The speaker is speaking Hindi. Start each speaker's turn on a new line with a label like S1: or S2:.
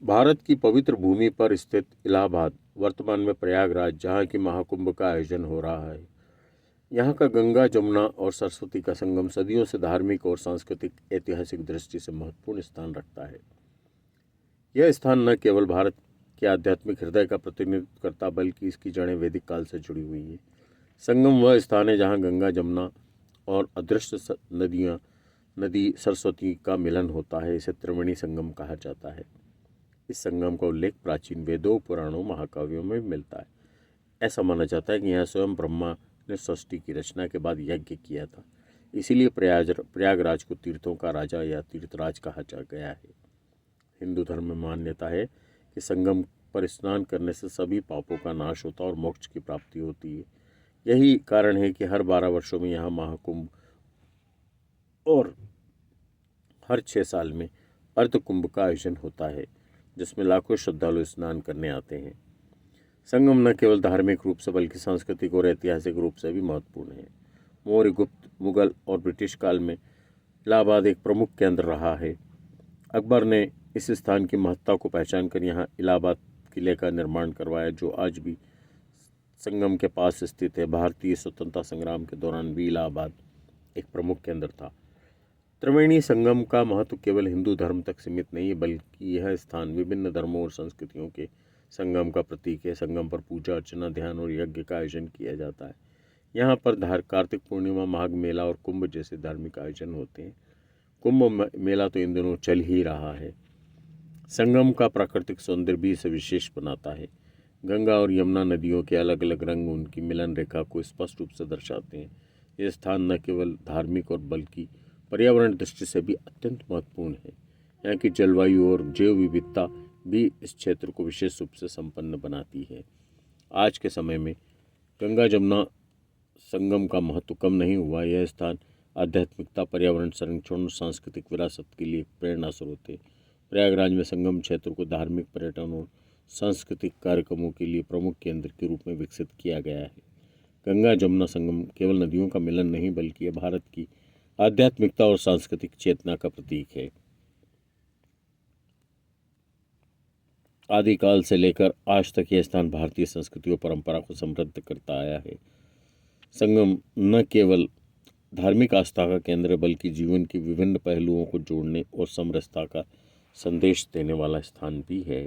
S1: भारत की पवित्र भूमि पर स्थित इलाहाबाद, वर्तमान में प्रयागराज, जहाँ की महाकुंभ का आयोजन हो रहा है। यहाँ का गंगा, जमुना और सरस्वती का संगम सदियों से धार्मिक और सांस्कृतिक ऐतिहासिक दृष्टि से महत्वपूर्ण स्थान रखता है। यह स्थान न केवल भारत के आध्यात्मिक हृदय का प्रतिनिधित्व करता, बल्कि इसकी जड़ें वैदिक काल से जुड़ी हुई हैं। संगम वह स्थान है जहाँ गंगा, जमुना और अदृश्य नदी सरस्वती का मिलन होता है। इसे त्रिवेणी संगम कहा जाता है। इस संगम का उल्लेख प्राचीन वेदों, पुराणों, महाकाव्यों में भी मिलता है। ऐसा माना जाता है कि यहाँ स्वयं ब्रह्मा ने सृष्टि की रचना के बाद यज्ञ किया था। इसीलिए प्रयागराज को तीर्थों का राजा या तीर्थराज कहा जा गया है। हिंदू धर्म में मान्यता है कि संगम पर स्नान करने से सभी पापों का नाश होता है और मोक्ष की प्राप्ति होती है। यही कारण है कि हर 12 वर्षों में यहाँ महाकुंभ और हर 6 साल में अर्धकुंभ का आयोजन होता है, जिसमें लाखों श्रद्धालु स्नान करने आते हैं। संगम न केवल धार्मिक रूप से बल्कि सांस्कृतिक और ऐतिहासिक रूप से भी महत्वपूर्ण है। मौर्य, गुप्त, मुगल और ब्रिटिश काल में इलाहाबाद एक प्रमुख केंद्र रहा है। अकबर ने इस स्थान की महत्ता को पहचान कर यहाँ इलाहाबाद किले का निर्माण करवाया, जो आज भी संगम के पास स्थित है। भारतीय स्वतंत्रता संग्राम के दौरान भी इलाहाबाद एक प्रमुख केंद्र था। त्रिवेणी संगम का महत्व केवल हिंदू धर्म तक सीमित नहीं है, बल्कि यह स्थान विभिन्न धर्मों और संस्कृतियों के संगम का प्रतीक है। संगम पर पूजा अर्चना, ध्यान और यज्ञ का आयोजन किया जाता है। यहाँ पर कार्तिक पूर्णिमा, माघ मेला और कुंभ जैसे धार्मिक आयोजन होते हैं। कुंभ मेला तो इन दिनों चल ही रहा है। संगम का प्राकृतिक सौंदर्य भी इसे विशेष बनाता है। गंगा और यमुना नदियों के अलग अलग रंग उनकी मिलन रेखा को स्पष्ट रूप से दर्शाते हैं। यह स्थान न केवल धार्मिक और बल्कि पर्यावरण दृष्टि से भी अत्यंत महत्वपूर्ण है। यहाँ की जलवायु और जैव विविधता भी इस क्षेत्र को विशेष रूप से संपन्न बनाती है। आज के समय में गंगा जमुना संगम का महत्व कम नहीं हुआ। यह स्थान आध्यात्मिकता, पर्यावरण संरक्षण और सांस्कृतिक विरासत के लिए प्रेरणा स्रोत है। प्रयागराज में संगम क्षेत्र को धार्मिक, पर्यटन और सांस्कृतिक कार्यक्रमों के लिए प्रमुख केंद्र के रूप में विकसित किया गया है। गंगा जमुना संगम केवल नदियों का मिलन नहीं, बल्कि यह भारत की आध्यात्मिकता और सांस्कृतिक चेतना का प्रतीक है। आदिकाल से लेकर आज तक यह स्थान भारतीय संस्कृति और परंपरा को समृद्ध करता आया है। संगम न केवल धार्मिक आस्था का केंद्र है, बल्कि जीवन के विभिन्न पहलुओं को जोड़ने और समरसता का संदेश देने वाला स्थान भी है।